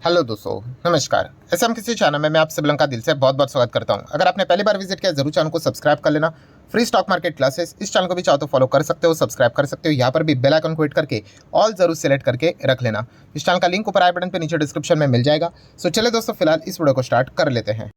Hello दोस्तों, नमस्कार। SM किसी चैनल में मैं आप सभी का दिल से बहुत बहुत स्वागत करता हूं। अगर आपने पहली बार विजिट किया जरूर चैनल को सब्सक्राइब कर लेना। फ्री स्टॉक मार्केट क्लासेस इस चैनल को भी चाहो तो फॉलो कर सकते हो, सब्सक्राइब कर सकते हो। यहाँ पर भी बेल आइकन को हिट करके ऑल जरूर सेलेक्ट करके रख लेना। इस चैनल का लिंक ऊपर आई बटन पे नीचे डिस्क्रिप्शन में मिल जाएगा। सो चले दोस्तों, फिलहाल इस वीडियो को स्टार्ट कर लेते हैं।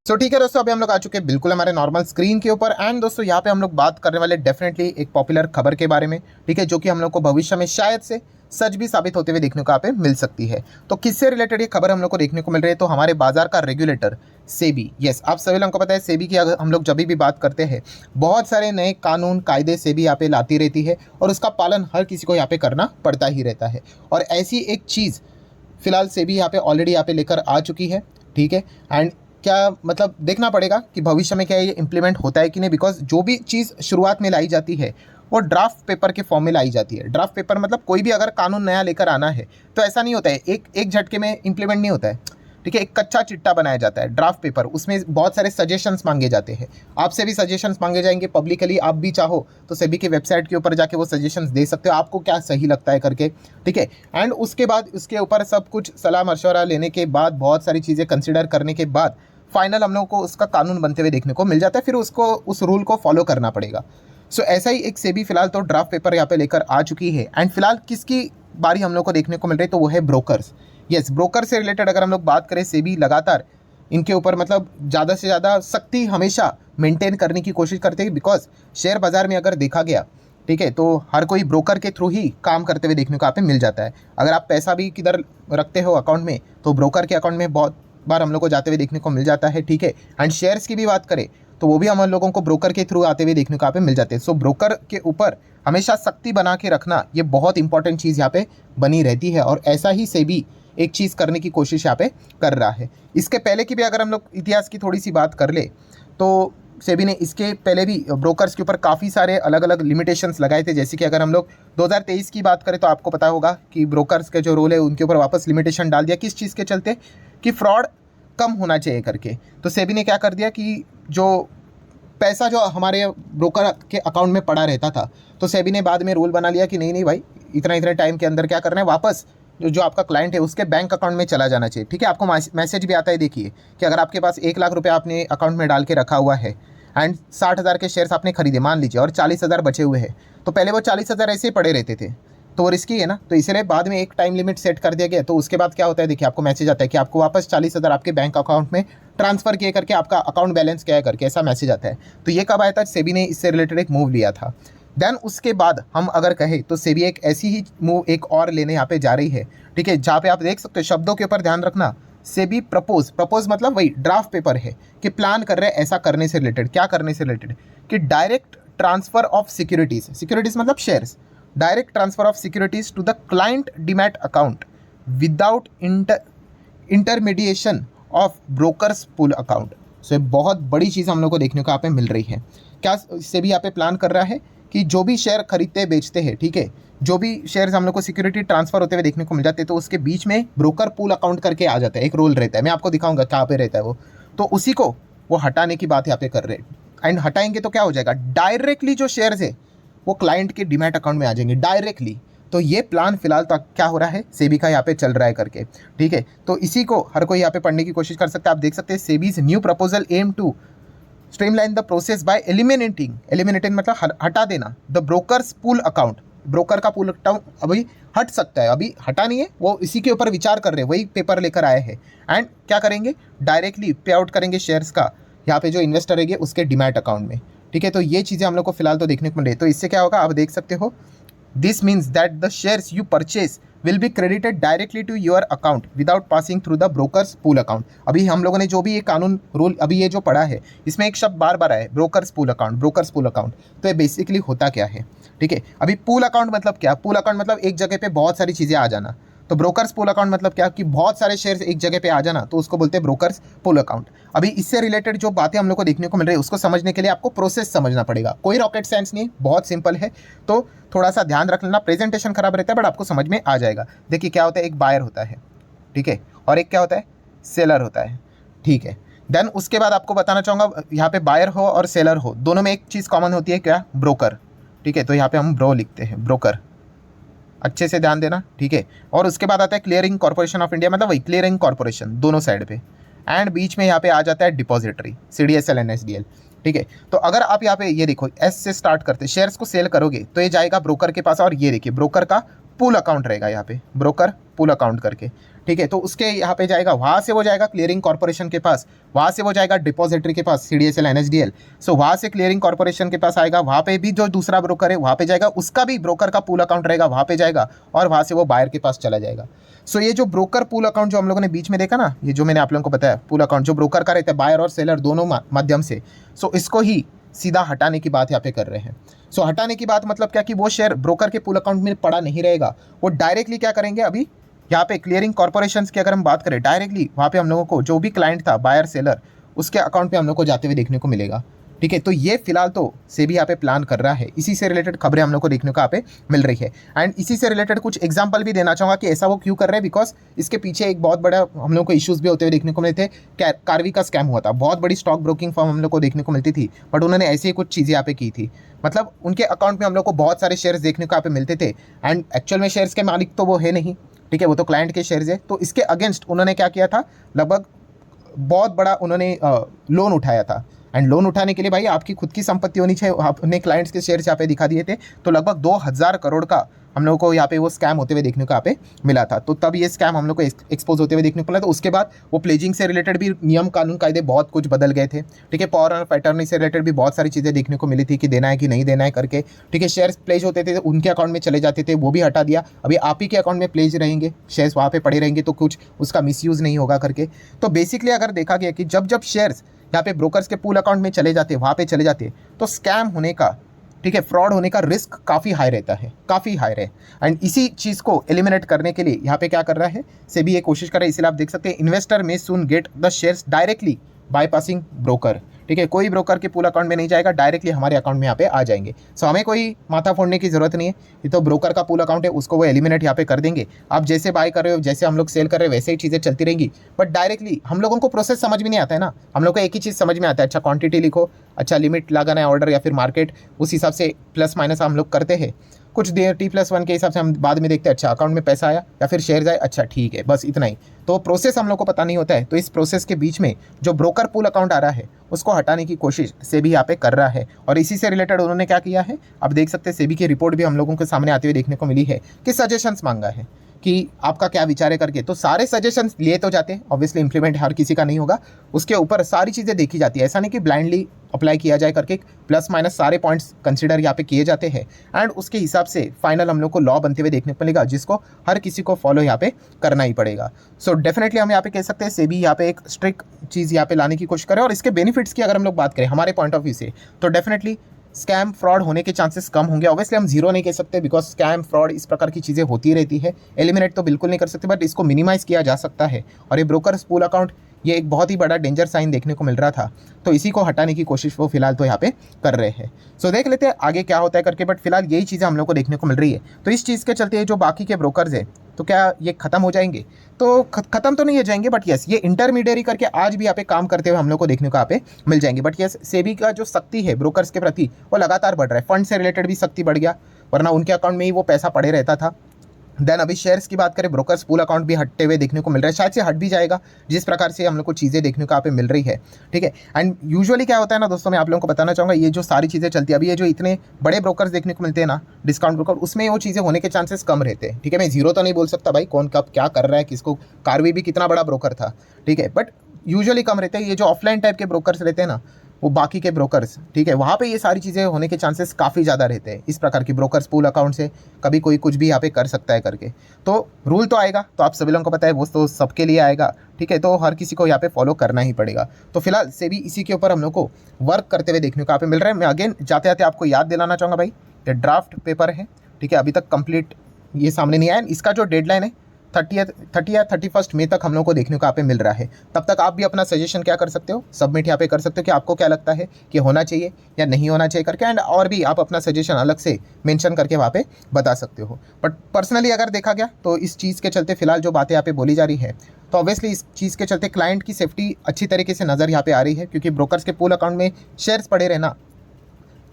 सो ठीक है दोस्तों, अभी हम लोग आ चुके हैं बिल्कुल हमारे नॉर्मल स्क्रीन के ऊपर। एंड दोस्तों यहाँ पे हम लोग बात करने वाले डेफिनेटली एक पॉपुलर खबर के बारे में, ठीक है, जो कि हम लोग को भविष्य में शायद से सच भी साबित होते हुए देखने को यहाँ पे मिल सकती है। तो किससे रिलेटेड ये खबर हम लोग को देखने को मिल रही है? तो हमारे बाजार का रेगुलेटर सेबी, यस, आप सभी लोगों को पता है सेबी की अगर हम लोग जब भी बात करते हैं बहुत सारे नए कानून कायदे सेबी यहाँ पे लाती रहती है और उसका पालन हर किसी को यहाँ पे करना पड़ता ही रहता है। और ऐसी एक चीज़ फिलहाल सेबी यहाँ पे ऑलरेडी यहाँ पे लेकर आ चुकी है, ठीक है। एंड क्या मतलब देखना पड़ेगा कि भविष्य में क्या ये इम्प्लीमेंट होता है कि नहीं, बिकॉज जो भी चीज़ शुरुआत में लाई जाती है वो ड्राफ्ट पेपर के फॉर्म में लाई जाती है। ड्राफ्ट पेपर मतलब कोई भी अगर कानून नया लेकर आना है तो ऐसा नहीं होता है एक झटके में इम्प्लीमेंट नहीं होता है, ठीक है। एक कच्चा चिट्टा बनाया जाता है ड्राफ्ट पेपर, उसमें बहुत सारे सजेशंस मांगे जाते हैं। आपसे भी सजेशंस मांगे जाएंगे पब्लिकली, आप भी चाहो तो सेबी की वेबसाइट के ऊपर जाके वो सजेशंस दे सकते हो, आपको क्या सही लगता है करके, ठीक है। एंड उसके बाद उसके ऊपर सब कुछ सलाह मशवरा लेने के बाद, बहुत सारी चीज़ें कंसिडर करने के बाद फाइनल हम लोग को उसका कानून बनते हुए देखने को मिल जाता है। फिर उसको उस रूल को फॉलो करना पड़ेगा। सो ऐसा ही एक सेबी फिलहाल तो ड्राफ्ट पेपर यहाँ पे लेकर आ चुकी है। एंड फिलहाल किसकी बारी हम लोग को देखने को मिल रही है? तो वो है ब्रोकर्स। यस, ब्रोकर से रिलेटेड अगर हम लोग बात करें, सेबी लगातार इनके ऊपर मतलब ज़्यादा से ज़्यादा सख्ती हमेशा मेंटेन करने की कोशिश करते हैं। बिकॉज शेयर बाजार में अगर देखा गया, ठीक है, तो हर कोई ब्रोकर के थ्रू ही काम करते हुए देखने को यहाँ पे मिल जाता है। अगर आप पैसा भी किधर रखते हो अकाउंट में, तो ब्रोकर के अकाउंट में बहुत बार हम लोग को जाते हुए देखने को मिल जाता है, ठीक है। एंड शेयर्स की भी बात करें तो वो भी हम लोगों को ब्रोकर के थ्रू आते हुए देखने को यहाँ पे मिल जाते हैं। सो ब्रोकर के ऊपर हमेशा सख्ती बना के रखना ये बहुत इंपॉर्टेंट चीज़ यहाँ पे बनी रहती है। और ऐसा ही सेबी एक चीज़ करने की कोशिश यहाँ पे कर रहा है। इसके पहले की भी अगर हम लोग इतिहास की थोड़ी सी बात कर ले तो सेबी ने इसके पहले भी ब्रोकर्स के ऊपर काफ़ी सारे अलग अलग लिमिटेशंस लगाए थे। जैसे कि अगर हम लोग 2023 की बात करें तो आपको पता होगा कि ब्रोकर्स के जो रोल है उनके ऊपर वापस लिमिटेशन डाल दिया। किस चीज़ के चलते? कि फ्रॉड कम होना चाहिए करके। तो सेबी ने क्या कर दिया कि जो पैसा जो हमारे ब्रोकर के अकाउंट में पड़ा रहता था, तो सेबी ने बाद में रूल बना लिया कि नहीं नहीं भाई, इतना इतने टाइम के अंदर क्या करना है, वापस जो आपका क्लाइंट है उसके बैंक अकाउंट में चला जाना चाहिए, ठीक है। आपको मैसेज भी आता है, देखिए, कि अगर आपके पास 1 लाख रुपये आपने अकाउंट में डाल के रखा हुआ है एंड 60,000 के शेयर्स आपने खरीदे मान लीजिए और 40,000 बचे हुए हैं, तो पहले वो 40,000 ऐसे ही पड़े रहते थे, तो वो रिस्की है ना। तो इसलिए बाद में एक टाइम लिमिट सेट कर दिया गया। तो उसके बाद क्या होता है, देखिए, आपको मैसेज आता है कि आपको वापस 40,000 आपके बैंक अकाउंट में ट्रांसफर किए करके आपका अकाउंट बैलेंस क्या है करके ऐसा मैसेज आता है। तो ये कब आया था? सेबी ने इससे रिलेटेड एक मूव लिया था। देन उसके बाद हम अगर कहें तो सेबी एक ऐसी ही मूव एक और लेने यहाँ पे जा रही है, ठीक है, जहाँ पे आप देख सकते हो शब्दों के ऊपर ध्यान रखना। सेबी प्रपोज मतलब वही ड्राफ्ट पेपर है कि प्लान कर रहे हैं ऐसा करने से रिलेटेड। क्या करने से रिलेटेड? कि डायरेक्ट ट्रांसफर ऑफ सिक्योरिटीज मतलब shares, direct transfer of securities to the client demat account without intermediation of brokers pool account. So ये बहुत बड़ी चीज़ हम लोग को देखने को यहाँ पे मिल रही है। क्या सेबी यहाँ पे प्लान कर रहा है कि जो भी शेयर खरीदते बेचते हैं, ठीक है, जो भी शेयर्स हम लोग को सिक्योरिटी ट्रांसफर होते हुए देखने को मिल जाते हैं, तो उसके बीच में ब्रोकर पूल अकाउंट करके आ जाता है, एक रोल रहता है। मैं आपको दिखाऊंगा कहाँ पे रहता है वो। तो उसी को वो हटाने की बात यहाँ पे कर रहे हैं। एंड हटाएंगे तो क्या हो जाएगा, डायरेक्टली जो शेयर्स है वो क्लाइंट के डीमैट अकाउंट में आ जाएंगे डायरेक्टली। तो ये प्लान फिलहाल तो क्या हो रहा है, सेबी का यहाँ पे चल रहा है करके, ठीक है। तो इसी को हर कोई यहाँ पे पढ़ने की कोशिश कर सकता है। आप देख सकते हैं SEBI's new proposal aim to streamline the process by eliminating मतलब हटा देना the brokers pool account. Broker का पूल अकाउंट अभी हट सकता है, अभी हटा नहीं है, वो इसी के ऊपर विचार कर रहे हैं, वही पेपर लेकर आए हैं। एंड क्या करेंगे, डायरेक्टली पे आउट करेंगे शेयर्स का यहाँ पे जो इन्वेस्टर रहेंगे उसके डीमैट अकाउंट में, ठीक है। तो ये चीज़ें हम लोग को फिलहाल तो देखने को मिल रही है। तो इससे क्या होगा, आप देख सकते हो, this means that the shares you purchase will be credited directly to your account without passing through the brokers pool account. अभी हम लोगों ने जो भी ये कानून रूल अभी ये जो पढ़ा है, इसमें एक शब्द बार बार आया है, ब्रोकर्स पूल अकाउंट। तो ये बेसिकली होता क्या है, ठीक है। अभी पूल अकाउंट मतलब क्या? पूल अकाउंट मतलब एक जगह पे बहुत सारी चीज़ें आ जाना। तो ब्रोकर्स पूल अकाउंट मतलब क्या, कि बहुत सारे शेयर्स एक जगह पे आ जाना, तो उसको बोलते हैं ब्रोकर्स पूल अकाउंट। अभी इससे रिलेटेड जो बातें हम लोग को देखने को मिल रही है उसको समझने के लिए आपको प्रोसेस समझना पड़ेगा। कोई रॉकेट साइंस नहीं, बहुत सिंपल है। तो थोड़ा सा ध्यान रख लेना, प्रेजेंटेशन खराब रहता है बट आपको समझ में आ जाएगा। देखिए क्या होता है, एक बायर होता है, ठीक है, और एक क्या होता है, सेलर होता है, ठीक है। देन उसके बाद आपको बताना चाहूँगा, यहाँ पे बायर हो और सेलर हो, दोनों में एक चीज़ कॉमन होती है, क्या? ब्रोकर, ठीक है। तो यहाँ पे हम ब्रो लिखते हैं, ब्रोकर। अच्छे से ध्यान देना, ठीक है। और उसके बाद आता है क्लियरिंग कॉर्पोरेशन ऑफ इंडिया, मतलब वही क्लियरिंग कॉर्पोरेशन दोनों साइड पे, एंड बीच में यहाँ पे आ जाता है डिपॉजिटरी CDSL NSDL, ठीक है। तो अगर आप यहाँ पे ये देखो एस से स्टार्ट करते शेयर्स को सेल करोगे तो ये जाएगा ब्रोकर के पास, और ये देखिए ब्रोकर का पूल अकाउंट रहेगा यहाँ पे, ब्रोकर पूल अकाउंट करके, ठीक है। तो उसके यहाँ पे जाएगा, वहाँ से वो जाएगा क्लियरिंग कॉर्पोरेशन के पास, वहाँ से वो जाएगा डिपॉजिटरी के पास CDSL NSDL, सो वहाँ से क्लियरिंग कॉर्पोरेशन के पास आएगा, वहाँ पे भी जो दूसरा ब्रोकर है वहाँ पे जाएगा, उसका भी ब्रोकर का पूल अकाउंट रहेगा, वहाँ पे जाएगा, और वहाँ से वो बायर के पास चला जाएगा। सो ये जो ब्रोकर पूल अकाउंट जो हम लोगों ने बीच में देखा ना, ये जो मैंने आप लोगों को बताया पूल अकाउंट जो ब्रोकर का रहता है बायर और सेलर दोनों माध्यम से, सो इसको ही सीधा हटाने की बात यहाँ पे कर रहे हैं। सो हटाने की बात मतलब क्या कि वो शेयर ब्रोकर के पूल अकाउंट में पड़ा नहीं रहेगा, वो डायरेक्टली क्या करेंगे, अभी यहाँ पे क्लियरिंग कॉर्पोरेशंस की अगर हम बात करें डायरेक्टली वहाँ पे हम लोगों को जो भी क्लाइंट था बायर सेलर उसके अकाउंट पे हम लोग को जाते हुए देखने को मिलेगा, ठीक है। तो ये फिलहाल तो सेबी यहाँ पे प्लान कर रहा है, इसी से रिलेटेड खबरें हम लोग को देखने को यहाँ पे मिल रही है। एंड इसी से रिलेटेड कुछ एग्जांपल भी देना चाहूँगा कि ऐसा वो क्यों कर रहे हैं, बिकॉज इसके पीछे एक बहुत बड़ा हम लोग को इश्यूज भी होते हुए देखने को मिले थे। कार्वी का स्कैम हुआ था, बहुत बड़ी स्टॉक ब्रोकिंग फर्म हम लोग को देखने को मिलती थी, बट उन्होंने ऐसी ही कुछ चीज़ें यहाँ पे की थी, मतलब उनके अकाउंट में हम लोग को बहुत सारे शेयर्स देखने को यहाँ पे मिलते थे, एंड एक्चुअल में शेयर्स के मालिक तो वो है नहीं, ठीक है, वो तो क्लाइंट के शेयर्स है। तो इसके अगेंस्ट उन्होंने क्या किया था, लगभग बहुत बड़ा उन्होंने लोन उठाया था, एंड लोन उठाने के लिए भाई आपकी खुद की संपत्ति होनी चाहिए, आपने क्लाइंट्स के शेयर्स यहाँ पे दिखा दिए थे, तो लगभग 2000 करोड़ का हम लोगों को यहाँ पे वो स्कैम होते हुए देखने को यहाँ पे मिला था। तो तब ये स्कैम हम लोग को एक्सपोज होते हुए देखने को मिला। तो उसके बाद वो प्लेजिंग से रिलेटेड भी नियम कानून कायदे बहुत कुछ बदल गए थे, ठीक है। पावर ऑफ अटॉर्नी से रिलेटेड भी बहुत सारी चीज़ें देखने को मिली थी कि देना है कि नहीं देना है करके, ठीक है। शेयर्स प्लेज होते थे उनके अकाउंट में चले जाते थे, वो भी हटा दिया, अभी आप ही के अकाउंट में प्लेज रहेंगे, शेयर्स वहाँ पे पड़े रहेंगे, तो कुछ उसका मिसयूज़ नहीं होगा करके। तो बेसिकली अगर देखा गया कि जब जब शेयर्स यहाँ पे ब्रोकर्स के पूल अकाउंट में चले जाते, वहाँ पे चले जाते, तो स्कैम होने का, ठीक है, फ्रॉड होने का रिस्क काफ़ी हाई रहता है, काफ़ी हाई रहे। एंड इसी चीज़ को एलिमिनेट करने के लिए यहाँ पे क्या कर रहा है सेबी, ये कोशिश कर रहा है। इसलिए आप देख सकते हैं इन्वेस्टर में सून get the shares directly bypassing broker, ठीक है। कोई ब्रोकर के पूल अकाउंट में नहीं जाएगा, डायरेक्टली हमारे अकाउंट में यहाँ पे आ जाएंगे। सो हमें कोई माथा फोड़ने की जरूरत नहीं है, ये तो ब्रोकर का पूल अकाउंट है, उसको वो एलिमिनेट यहाँ पे कर देंगे। आप जैसे बाय कर रहे हो, जैसे हम लोग सेल कर रहे हो, वैसे ही चीज़ें चलती रहेंगी। बट डायरेक्टली हम लोगों को प्रोसेस समझ में नहीं आता है ना, हम लोग को एक ही चीज़ समझ में आता है, अच्छा क्वांटिटी लिखो, अच्छा लिमिट लगाना है ऑर्डर या फिर मार्केट, उस हिसाब से प्लस माइनस हम लोग करते हैं। कुछ देर T+1 के हिसाब से हम बाद में देखते हैं, अच्छा अकाउंट में पैसा आया या फिर शेयर आए, अच्छा ठीक है, बस इतना ही। तो प्रोसेस हम लोग को पता नहीं होता है। तो इस प्रोसेस के बीच में जो ब्रोकर पूल अकाउंट आ रहा है उसको हटाने की कोशिश सेबी यहाँ पे कर रहा है, और इसी से रिलेटेड उन्होंने क्या किया है, अब देख सकते हैं सेबी की रिपोर्ट भी हम लोगों के सामने आते हुए देखने को मिली है कि सजेशंस मांगा है कि आपका क्या विचार है करके। तो सारे सजेशंस लिए तो जाते हैं, ऑब्वियसली इंप्लीमेंट हर किसी का नहीं होगा, उसके ऊपर सारी चीज़ें देखी जाती है, ऐसा नहीं कि ब्लाइंडली अप्लाई किया जाए करके, प्लस माइनस सारे पॉइंट्स कंसिडर यहाँ पे किए जाते हैं, एंड उसके हिसाब से फाइनल हम लोग को लॉ बनते हुए देखने को मिलेगा, जिसको हर किसी को फॉलो यहाँ पे करना ही पड़ेगा। सो डेफिनेटली हम यहाँ पे कह सकते हैं सेबी यहाँ पे एक स्ट्रिक्ट चीज़ यहाँ पे लाने की कोशिश करें, और इसके बेनिफिट्स की अगर हम लोग बात करें हमारे पॉइंट ऑफ व्यू से, तो डेफिनेटली स्कैम फ्रॉड होने के चांसेस कम होंगे। ऑब्वियसली हम जीरो नहीं कह सकते, बिकॉज स्कैम फ्रॉड इस प्रकार की चीज़ें होती रहती है, एलिमिनेट तो बिल्कुल नहीं कर सकते, बट इसको मिनिमाइज़ किया जा सकता है। और ये ब्रोकर्स पूल अकाउंट, ये एक बहुत ही बड़ा डेंजर साइन देखने को मिल रहा था, तो इसी को हटाने की कोशिश वो फिलहाल तो यहाँ पे कर रहे हैं। सो देख लेते हैं आगे क्या होता है करके, बट फिलहाल यही चीज़ें हम लोग को देखने को मिल रही है। तो इस चीज़ के चलते जो बाकी के ब्रोकर्स है, तो क्या ये खत्म हो जाएंगे? तो खत्म तो नहीं हो जाएंगे, बट यस ये इंटरमीडियरी करके आज भी यहाँ पे काम करते हुए हम लोग को देखने को यहाँ पे मिल जाएंगे। बट यस सेबी का जो सख्ती है ब्रोकर्स के प्रति वो लगातार बढ़ रहा है, फंड से रिलेटेड भी सख्ती बढ़ गया, वरना उनके अकाउंट में ही वो पैसा पड़े रहता था। देन अभी शेयर्स की बात करें, ब्रोकर्स पूल अकाउंट भी हटते हुए देखने को मिल रहा है, शायद से हट भी जाएगा, जिस प्रकार से हम लोग को चीज़ें देखने को यहाँ पे मिल रही है, ठीक है। एंड यूजुअली क्या होता है ना दोस्तों, मैं आप लोगों को बताना चाहूँगा, ये जो सारी चीज़ें चलती है अभी, ये जो इतने बड़े ब्रोकर्स देखने को मिलते हैं ना, डिस्काउंट ब्रोकर, उसमें वो चीज़ें होने के चांसेस कम रहते हैं, ठीक है। मैं जीरो तो नहीं बोल सकता भाई, कौन कब क्या कर रहा है, किसको, कार्वी भी कितना बड़ा ब्रोकर था, ठीक है, बट यूजुअली कम रहते हैं। ये जो ऑफलाइन टाइप के ब्रोकर्स रहते हैं ना, वो बाकी के ब्रोकर्स, ठीक है, वहाँ पे ये सारी चीज़ें होने के चांसेस काफ़ी ज़्यादा रहते हैं। इस प्रकार की ब्रोकर्स पूल अकाउंट से कभी कोई कुछ भी यहाँ पे कर सकता है करके, तो रूल तो आएगा, तो आप सभी लोगों को पता है, वो तो सबके लिए आएगा, ठीक है, तो हर किसी को यहाँ पे फॉलो करना ही पड़ेगा। तो फिलहाल सेबी इसी के ऊपर हम लोग को वर्क करते हुए देखने को यहाँ पे मिल रहा है। मैं अगेन जाते जाते आपको याद दिलाना चाहूँगा भाई, ये ड्राफ्ट पेपर है, ठीक है, अभी तक कंप्लीट ये सामने नहीं आया, इसका जो डेडलाइन है 30 या 31 मई तक हम लोग को देखने को यहाँ पे मिल रहा है। तब तक आप भी अपना सजेशन क्या कर सकते हो, सबमिट यहाँ पे कर सकते हो कि आपको क्या लगता है कि होना चाहिए या नहीं होना चाहिए करके, एंड और भी आप अपना सजेशन अलग से मेंशन करके वहाँ पे बता सकते हो। बट पर्सनली अगर देखा गया तो इस चीज़ के चलते फिलहाल जो बातें यहाँ पे बोली जा रही है, तो ऑब्वियसली इस चीज़ के चलते क्लाइंट की सेफ्टी अच्छी तरीके से नज़र यहाँ पे आ रही है, क्योंकि ब्रोकर्स के पूल अकाउंट में शेयर्स पड़े रहना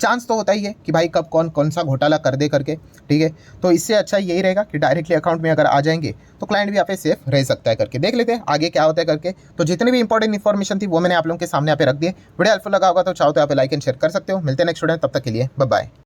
चांस तो होता ही है कि भाई कब कौन कौन सा घोटाला कर दे करके, ठीक है। तो इससे अच्छा यही रहेगा कि डायरेक्टली अकाउंट में अगर आ जाएंगे तो क्लाइंट भी यहाँ पे सेफ रह सकता है करके। देख लेते हैं आगे क्या होता है करके। तो जितनी भी इंपॉर्टेंट इन्फॉर्मेशन थी वो मैंने आप लोगों के सामने यहाँ पे रख दिए। वीडियो हेल्पफुल लगा होगा तो चाहो तो यहाँ पे लाइक एंड शेयर कर सकते हो। मिलते हैं नेक्स्ट वीडियो में, तब तक के लिए बाय बाय।